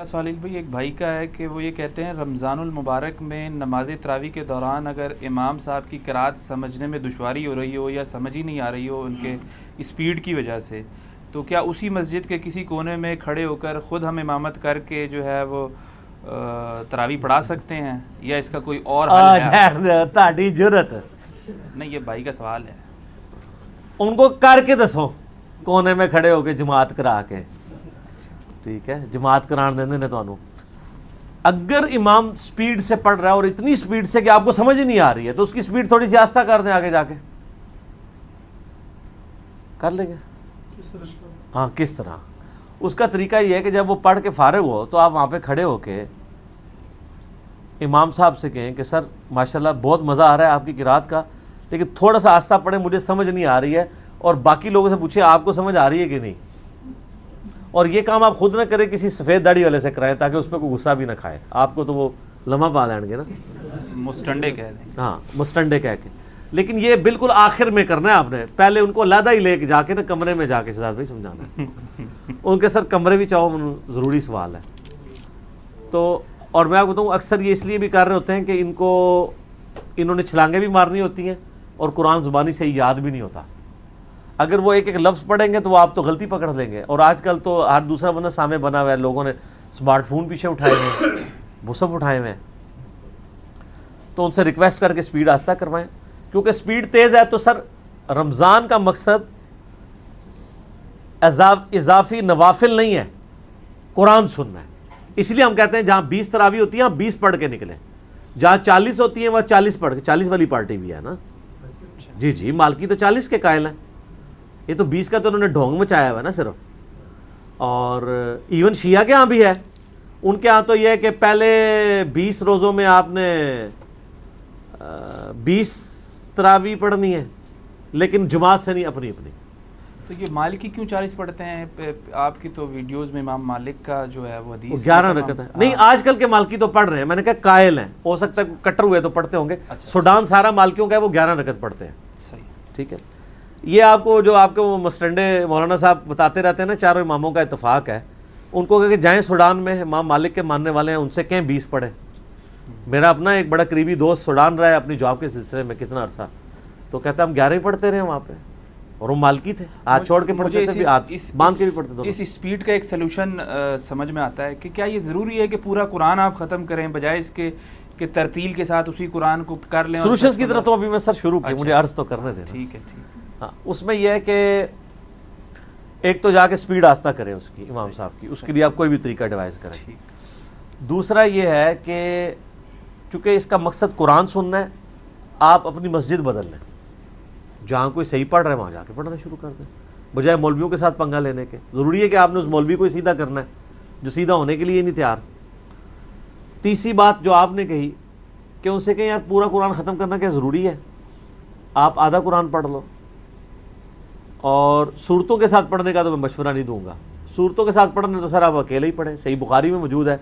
سوال بھائی ایک بھائی کا ہے کہ وہ یہ کہتے ہیں رمضان المبارک میں نماز تراویح کے دوران اگر امام صاحب کی قرات سمجھنے میں دشواری ہو رہی ہو یا سمجھ ہی نہیں آ رہی ہو ان کے اسپیڈ کی وجہ سے، تو کیا اسی مسجد کے کسی کونے میں کھڑے ہو کر خود ہم امامت کر کے جو ہے وہ تراویح پڑھا سکتے ہیں، یا اس کا کوئی اور حل ہے؟ تہاڈی جرت نہیں، یہ بھائی کا سوال ہے۔ ان کو کر کے دسو، کونے میں کھڑے ہو کے جماعت کرا کے، ٹھیک ہے، جماعت کران دیندے نے تانوں۔ اگر امام سپیڈ سے پڑھ رہا ہے اور اتنی سپیڈ سے کہ آپ کو سمجھ ہی نہیں آ رہی ہے، تو اس کی سپیڈ تھوڑی سی آہستہ کر دیں، آگے جا کے کر لیں گے۔ ہاں، کس طرح؟ اس کا طریقہ یہ ہے کہ جب وہ پڑھ کے فارغ ہو تو آپ وہاں پہ کھڑے ہو کے امام صاحب سے کہیں کہ سر ماشاءاللہ بہت مزہ آ رہا ہے آپ کی قرات کا، لیکن تھوڑا سا آہستہ پڑھیں، مجھے سمجھ نہیں آ رہی ہے، اور باقی لوگوں سے پوچھیں آپ کو سمجھ آ رہی ہے کہ نہیں۔ اور یہ کام آپ خود نہ کریں، کسی سفید داڑھی والے سے کرائیں تاکہ اس پہ کوئی غصہ بھی نہ کھائے، آپ کو تو وہ لمحہ پا لیں گے نا، مستنڈے کہہ دیں۔ ہاں، مستنڈے کہہ کے۔ لیکن یہ بالکل آخر میں کرنا ہے آپ نے، پہلے ان کو علیحدہ ہی لے کے جا کے نا کمرے میں جا کے شہزاد بھائی سمجھانا ہے ان کے سر کمرے بھی چاہو، ضروری سوال ہے۔ تو اور میں آپ کو بتاؤں اکثر یہ اس لیے بھی کر رہے ہوتے ہیں کہ انہوں نے چھلانگیں بھی مارنی ہوتی ہیں اور قرآن زبانی سے یاد بھی نہیں ہوتا۔ اگر وہ ایک ایک لفظ پڑھیں گے تو وہ آپ تو غلطی پکڑ لیں گے، اور آج کل تو ہر دوسرا بندہ سامنے بنا ہوا ہے، لوگوں نے سمارٹ فون پیچھے اٹھائے ہوئے ہیں، مصحف اٹھائے ہوئے ہیں، تو ان سے ریکویسٹ کر کے سپیڈ آہستہ کروائیں، کیونکہ سپیڈ تیز ہے تو سر رمضان کا مقصد اضافی نوافل نہیں ہے، قرآن سننا ہے۔ اس لیے ہم کہتے ہیں جہاں 20 تراویح ہوتی ہیں 20 پڑھ کے نکلیں، جہاں 40 ہوتی ہیں وہاں 40 پڑھ کے، 40 والی پارٹی بھی ہے نا، جی جی، مالکی تو 40 کے قائل ہیں، یہ تو 20 کا تو انہوں نے ڈھونگ مچایا ہوا ہے نا صرف۔ اور ایون شیعہ کے ہاں بھی ہے، ان کے ہاں تو یہ ہے کہ پہلے 20 روزوں میں آپ نے 20 تراویح پڑھنی ہے، لیکن جماعت سے نہیں، اپنی اپنی۔ تو یہ مالکی کیوں 40 پڑھتے ہیں؟ آپ کی تو ویڈیوز میں امام مالک کا جو ہے وہ حدیث 11 رکعت ہے۔ نہیں، آج کل کے مالکی تو پڑھ رہے ہیں، میں نے کہا قائل ہیں، ہو سکتا ہے کٹر ہوئے تو پڑھتے ہوں گے۔ سوڈان سارا مالکیوں کا ہے، وہ 11 رکعت پڑھتے ہیں۔ صحیح، ٹھیک ہے۔ یہ آپ کو جو آپ کے وہ مسٹنڈے مولانا صاحب بتاتے رہتے ہیں نا، چاروں اماموں کا اتفاق ہے، ان کو کہ جائیں سوڈان میں، امام مالک کے ماننے والے ہیں، ان سے کہیں 20 پڑھیں۔ میرا اپنا ایک بڑا قریبی دوست سوڈان رہا ہے اپنی جاب کے سلسلے میں کتنا عرصہ، تو کہتا ہے ہم 11 ہی پڑھتے رہے وہاں پہ، اور وہ مالکی تھے، ہاتھ چھوڑ کے پڑھتے تھے، باندھ کے بھی پڑھتے تھے۔ اس اسپیڈ کا ایک سلوشن سمجھ میں آتا ہے کہ کیا یہ ضروری ہے کہ پورا قرآن آپ ختم کریں بجائے اس کے کہ ترتیل کے ساتھ اسی قرآن کو کر لیں؟ سلوشنز کی طرف تو ابھی میں سر شروع کی، مجھے عرض تو کرنے دیں۔ ٹھیک ہے، ٹھیک ہے۔ ہاں، اس میں یہ ہے کہ ایک تو جا کے سپیڈ آہستہ کریں اس کی، امام صاحب کی، اس کے لیے آپ کوئی بھی طریقہ ڈیوائز کریں۔ دوسرا یہ ہے کہ چونکہ اس کا مقصد قرآن سننا ہے، آپ اپنی مسجد بدل لیں، جہاں کوئی صحیح پڑھ رہا ہے وہاں جا کے پڑھنا شروع کر دیں، بجائے مولویوں کے ساتھ پنگا لینے کے۔ ضروری ہے کہ آپ نے اس مولوی کو سیدھا کرنا ہے جو سیدھا ہونے کے لیے نہیں تیار۔ تیسری بات جو آپ نے کہی کہ ان سے کہیں یار پورا قرآن ختم کرنا کیا ضروری ہے، آپ آدھا قرآن پڑھ لو، اور صورتوں کے ساتھ پڑھنے کا تو میں مشورہ نہیں دوں گا۔ صورتوں کے ساتھ پڑھنے تو سر آپ اکیلے ہی پڑھیں، صحیح بخاری میں موجود ہے،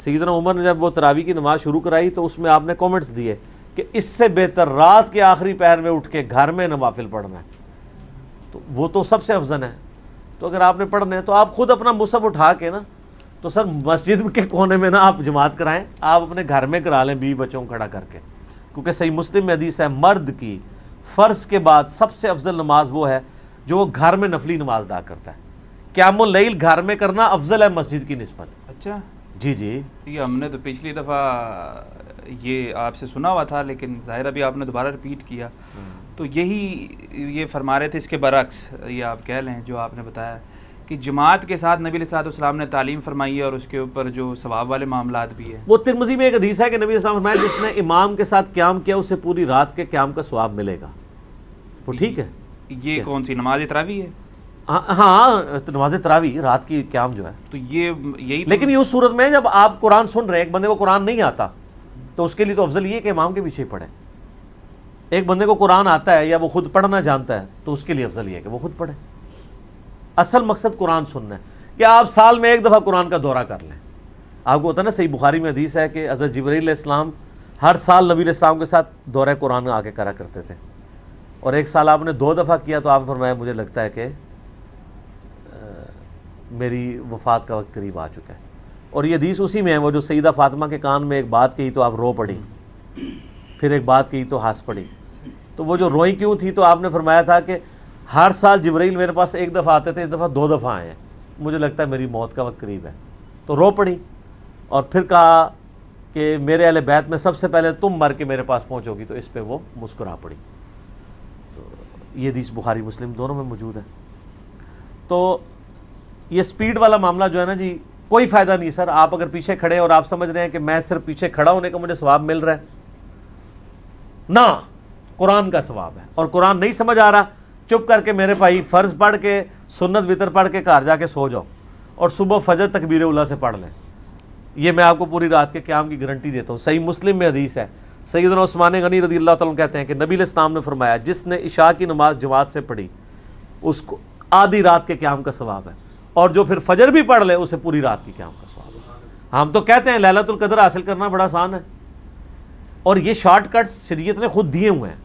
سیدنا عمر نے جب وہ تراویح کی نماز شروع کرائی تو اس میں آپ نے کومنٹس دیے کہ اس سے بہتر رات کے آخری پہر میں اٹھ کے گھر میں نوافل پڑھنا ہے، تو وہ تو سب سے افضل ہے۔ تو اگر آپ نے پڑھنا ہے تو آپ خود اپنا مصحف اٹھا کے نا، تو سر مسجد کے کونے میں نا آپ جماعت کرائیں، آپ اپنے گھر میں کرا لیں بیوی بچوں کو کھڑا کر کے، کیونکہ صحیح مسلم میں حدیث ہے مرد کی فرض کے بعد سب سے افضل نماز وہ ہے جو وہ گھر میں نفلی نماز ادا کرتا ہے۔ قیام اللیل گھر میں کرنا افضل ہے مسجد کی نسبت۔ اچھا، جی جی، یہ ہم نے تو پچھلی دفعہ یہ آپ سے سنا ہوا تھا، لیکن ظاہر ابھی آپ نے دوبارہ ریپیٹ کیا، تو یہ فرما رہے تھے اس کے برعکس، یہ آپ کہہ لیں جو آپ نے بتایا کہ جماعت کے ساتھ نبی علیہ السلام نے تعلیم فرمائی ہے، اور اس کے اوپر جو ثواب والے معاملات بھی ہیں۔ وہ ترمذی میں ایک حدیث ہے کہ نبی علیہ السلام فرمایا جس نے امام کے ساتھ قیام کیا اسے پوری رات کے قیام کا ثواب ملے گا۔ وہ ٹھیک ہے، یہ کون سی نماز تراویح ہے؟ ہاں، نماز تراویح رات کی قیام جو ہے، تو یہی لیکن یہ اس صورت میں جب آپ قرآن سن رہے ہیں، ایک بندے کو قرآن نہیں آتا تو اس کے لیے تو افضل یہ ہے کہ امام کے پیچھے ہی پڑھے۔ ایک بندے کو قرآن آتا ہے یا وہ خود پڑھنا جانتا ہے تو اس کے لیے افضل یہ ہے کہ وہ خود پڑھے۔ اصل مقصد قرآن سننا ہے کہ آپ سال میں ایک دفعہ قرآن کا دورہ کر لیں۔ آپ کو ہوتا ہے نا، صحیح بخاری میں حدیث ہے کہ حضرت جبرائیل علیہ السلام ہر سال نبی علیہ السلام کے ساتھ دورہ قرآن آ کے کرا کرتے تھے، اور ایک سال آپ نے 2 دفعہ کیا تو آپ نے فرمایا مجھے لگتا ہے کہ میری وفات کا وقت قریب آ چکا ہے، اور یہ حدیث اسی میں ہے وہ جو سیدہ فاطمہ کے کان میں ایک بات کہی تو آپ رو پڑی، پھر ایک بات کہی تو ہنس پڑی. تو وہ جو روئی کیوں تھی؟ تو آپ نے فرمایا تھا کہ ہر سال جبرائیل میرے پاس ایک دفعہ آتے تھے، اس دفعہ 2 دفعہ آئے ہیں، مجھے لگتا ہے میری موت کا وقت قریب ہے. تو رو پڑی اور پھر کہا کہ میرے اہل بیت میں سب سے پہلے تم مر کے میرے پاس پہنچو گی. تو اس پہ وہ مسکرا پڑی. تو یہ حدیث بخاری مسلم دونوں میں موجود ہے. تو یہ سپیڈ والا معاملہ جو ہے نا جی، کوئی فائدہ نہیں سر. آپ اگر پیچھے کھڑے اور آپ سمجھ رہے ہیں کہ میں صرف پیچھے کھڑا ہونے کا مجھے ثواب مل رہا ہے، نہ، قرآن کا ثواب ہے. اور قرآن نہیں سمجھ آ رہا، چپ کر کے میرے بھائی فرض پڑھ کے، سنت وطر پڑھ کے گھر جا کے سو جاؤ اور صبح فجر تکبیر اولیٰ سے پڑھ لیں. یہ میں آپ کو پوری رات کے قیام کی گارنٹی دیتا ہوں. صحیح مسلم میں حدیث ہے، سیدنا عثمان غنی رضی اللہ تعالیٰ کہتے ہیں کہ نبی علیہ السلام نے فرمایا جس نے عشاء کی نماز جماعت سے پڑھی اس کو آدھی رات کے قیام کا ثواب ہے، اور جو پھر فجر بھی پڑھ لے اسے پوری رات کی قیام کا ثواب ہے. ہم تو کہتے ہیں لیلۃ القدر حاصل کرنا بڑا آسان ہے، اور یہ شارٹ کٹ شریعت نے خود دیے ہوئے ہیں.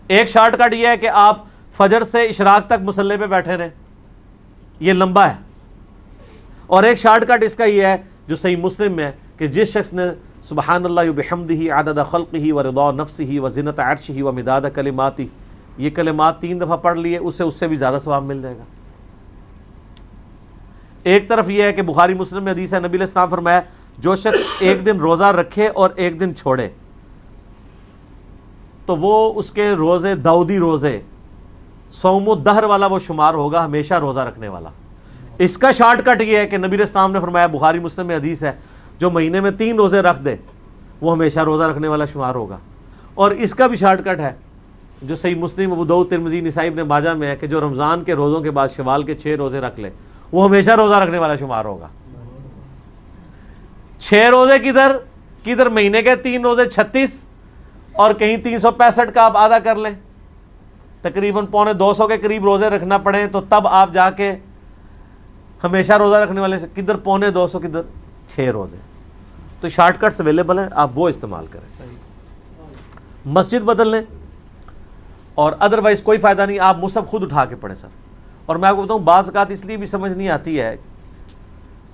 ایک شارٹ کٹ یہ ہے کہ آپ فجر سے اشراق تک مصلی پہ بیٹھے رہیں، یہ لمبا ہے. اور ایک شارٹ کٹ اس کا یہ ہے جو صحیح مسلم میں ہے کہ جس شخص نے سبحان اللہ وبحمدہ عدد خلقہ ورضا نفسہ وزنۃ عرشہ ومداد کلماتہ، یہ کلمات 3 دفعہ پڑھ لیے، اس سے بھی زیادہ ثواب مل جائے گا. ایک طرف یہ ہے کہ بخاری مسلم میں حدیث ہے، نبی علیہ السلام فرمایا جو شخص ایک دن روزہ رکھے اور ایک دن چھوڑے تو وہ اس کے روزے داؤدی روزے صوم الدہر والا وہ شمار ہوگا، ہمیشہ روزہ رکھنے والا. اس کا شارٹ کٹ یہ ہے کہ نبی علیہ السلام نے فرمایا، بخاری مسلم میں حدیث ہے، جو مہینے میں 3 روزے رکھ دے وہ ہمیشہ روزہ رکھنے والا شمار ہوگا. اور اس کا بھی شارٹ کٹ ہے جو صحیح مسلم، ابو داؤد، ترمذی، نسائی، ابن ماجہ میں ہے کہ جو رمضان کے روزوں کے بعد شوال کے 6 روزے رکھ لے وہ ہمیشہ روزہ رکھنے والا شمار ہوگا. 6 روزے کدھر مہینے کے 3 روزے 36 اور کہیں 365 کا آپ آدھا کر لیں، تقریباً 250 کے قریب روزے رکھنا پڑے تو تب آپ جا کے ہمیشہ روزہ رکھنے والے، کدھر 250 کدھر 6 روزے. تو شارٹ کٹس اویلیبل ہیں، آپ وہ استعمال کریں. مسجد بدل لیں اور ادروائز کوئی فائدہ نہیں. آپ مصحف خود اٹھا کے پڑھیں سر. اور میں آپ کو بتاؤں بعض اوقات اس لیے بھی سمجھ نہیں آتی ہے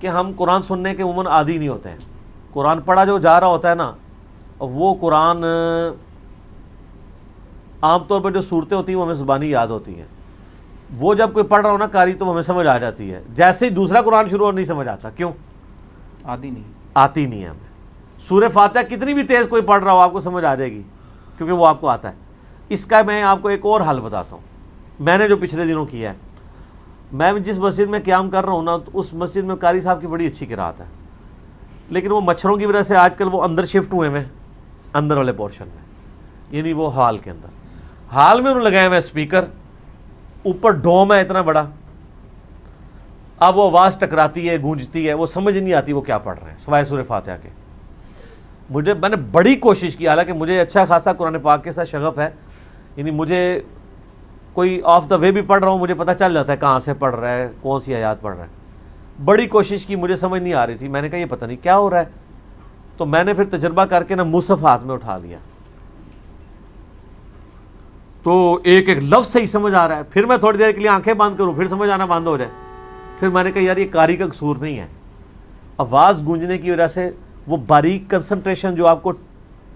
کہ ہم قرآن سننے کے عموماً عادی نہیں ہوتے ہیں. قرآن پڑھا جو جا رہا ہوتا ہے نا، وہ قرآن عام طور پر جو صورتیں ہوتی ہیں وہ ہمیں زبانی یاد ہوتی ہیں. وہ جب کوئی پڑھ رہا ہو نا قاری تو ہمیں سمجھ آ جاتی ہے. جیسے ہی دوسرا قرآن شروع ہو نہیں سمجھ آتا. کیوں؟ آتی نہیں ہے ہمیں. سورہ فاتحہ کتنی بھی تیز کوئی پڑھ رہا ہو آپ کو سمجھ آ جائے گی کیونکہ وہ آپ کو آتا ہے. اس کا میں آپ کو ایک اور حل بتاتا ہوں، میں نے جو پچھلے دنوں کیا ہے. میں جس مسجد میں قیام کر رہا ہوں نا، تو اس مسجد میں قاری صاحب کی بڑی اچھی قرات ہے، لیکن وہ مچھروں کی وجہ سے آج کل وہ اندر شفٹ ہوئے ہیں، اندر والے پورشن میں، یعنی وہ ہال کے اندر. ہال میں انہوں نے لگایا ہوئے اسپیکر، اوپر ڈوم ہے اتنا بڑا. اب وہ آواز ٹکراتی ہے، گونجتی ہے، وہ سمجھ نہیں آتی وہ کیا پڑھ رہے ہیں سوائے سورہ فاتحہ کے. میں نے بڑی کوشش کی، حالانکہ مجھے اچھا خاصا قرآن پاک کے ساتھ شغف ہے، یعنی مجھے کوئی آف دا وے بھی پڑھ رہا ہوں مجھے پتہ چل جاتا ہے کہاں سے پڑھ رہا ہے، کون سی آیات پڑھ رہا ہے. بڑی کوشش کی، مجھے سمجھ نہیں آ رہی تھی. میں نے کہا یہ پتہ نہیں کیا ہو رہا ہے. تو میں نے پھر تجربہ کر کے نا مصحف ہاتھ میں اٹھا لیا، تو ایک لفظ صحیح سمجھ آ رہا ہے. پھر میں تھوڑی دیر کے لیے آنکھیں بند کروں، پھر سمجھ آنا بند ہو جائے. پھر میں نے کہا یار یہ قاری کا قصور نہیں ہے، آواز گونجنے کی وجہ سے وہ باریک کنسنٹریشن جو آپ کو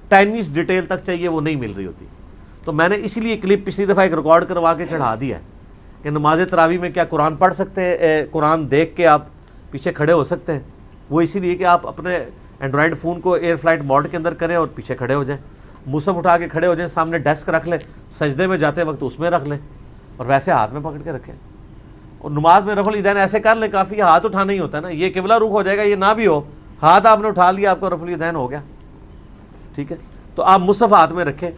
ٹائنیس ڈیٹیل تک چاہیے وہ نہیں مل رہی ہوتی. تو میں نے اسی لیے کلپ پچھلی دفعہ ایک ریکارڈ کروا کے چڑھا دیا ہے کہ نماز تراویح میں کیا قرآن پڑھ سکتے ہیں، قرآن دیکھ کے آپ پیچھے کھڑے ہو سکتے ہیں. وہ اسی لیے کہ آپ اپنے اینڈرائڈ فون کو ایئر فلائٹ موڈ کے اندر کریں اور پیچھے کھڑے ہو جائیں، مصحف اٹھا کے کھڑے ہو جائیں، سامنے ڈیسک رکھ لیں، سجدے میں جاتے وقت اس میں رکھ لیں اور ویسے ہاتھ میں پکڑ کے رکھیں. اور نماز میں رفع الیدین ایسے کر لیں، کافی ہاتھ اٹھانا ہی ہوتا ہے نا. یہ قبلہ رخ ہو جائے گا، یہ نہ بھی ہو، ہاتھ آپ نے اٹھا لیا، آپ کو رفع الیدین ہو گیا. ٹھیک ہے، تو آپ مصحف ہاتھ میں رکھیں.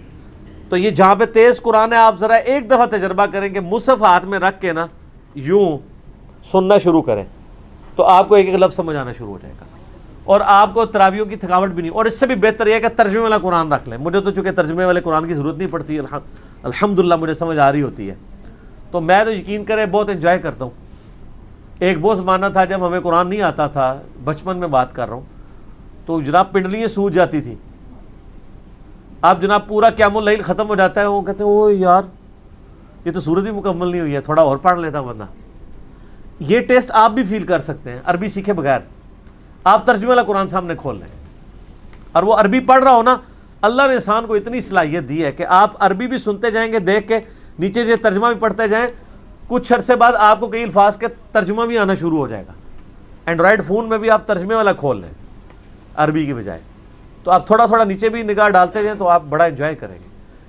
تو یہ جہاں پہ تیز قرآن ہے آپ ذرا ایک دفعہ تجربہ کریں کہ مصحف ہاتھ میں رکھ کے نا یوں سننا شروع کریں تو آپ کو ایک لفظ سمجھ آنا شروع ہو جائے گا اور آپ کو تراویحوں کی تھکاوٹ بھی نہیں. اور اس سے بھی بہتر یہ ہے کہ ترجمے والا قرآن رکھ لیں. مجھے تو چونکہ ترجمے والے قرآن کی ضرورت نہیں پڑتی، الحمدللہ مجھے سمجھ آ رہی ہوتی ہے. تو میں تو یقین کریں بہت انجوائے کرتا ہوں. ایک وہ زمانہ تھا جب ہمیں قرآن نہیں آتا تھا، بچپن میں بات کر رہا ہوں، تو جناب پنڈلیاں سوج جاتی تھی. اب جناب پورا قیام اللیل ختم ہو جاتا ہے، وہ کہتے ہیں او یار یہ تو سورت بھی مکمل نہیں ہوئی ہے، تھوڑا اور پڑھ لیتا بندہ. یہ ٹیسٹ آپ بھی فیل کر سکتے ہیں عربی سیکھے بغیر. آپ ترجمے والا قرآن سامنے کھول لیں اور وہ عربی پڑھ رہا ہو نا، اللہ نے انسان کو اتنی صلاحیت دی ہے کہ آپ عربی بھی سنتے جائیں گے دیکھ کے، نیچے سے ترجمہ بھی پڑھتے جائیں، کچھ عرصے بعد آپ کو کئی الفاظ کے ترجمہ بھی آنا شروع ہو جائے گا۔ اینڈرائڈ فون میں بھی آپ ترجمے والا کھول لیں عربی کی بجائے، تو آپ تھوڑا تھوڑا نیچے بھی نگاہ ڈالتے جائیں تو آپ بڑا انجوائے کریں گے۔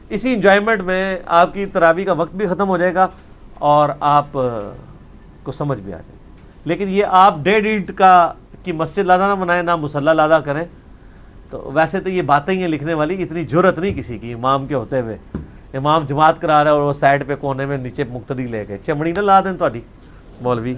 اسی انجوائمنٹ میں آپ کی تراویح کا وقت بھی ختم ہو جائے گا اور آپ کو سمجھ بھی آ جائے گا۔ لیکن یہ آپ 1.5 اینٹ کی مسجد لادا نہ بنائیں، نہ مصلی لادا کریں، تو ویسے تو یہ باتیں ہی ہیں لکھنے والی، اتنی جرت نہیں کسی کی امام کے ہوتے ہوئے، امام جماعت کرا رہا ہے اور وہ سائڈ پہ کونے میں نیچے مقتدی لے کے چمڑی نہ لا دیں تہاڈی مولوی۔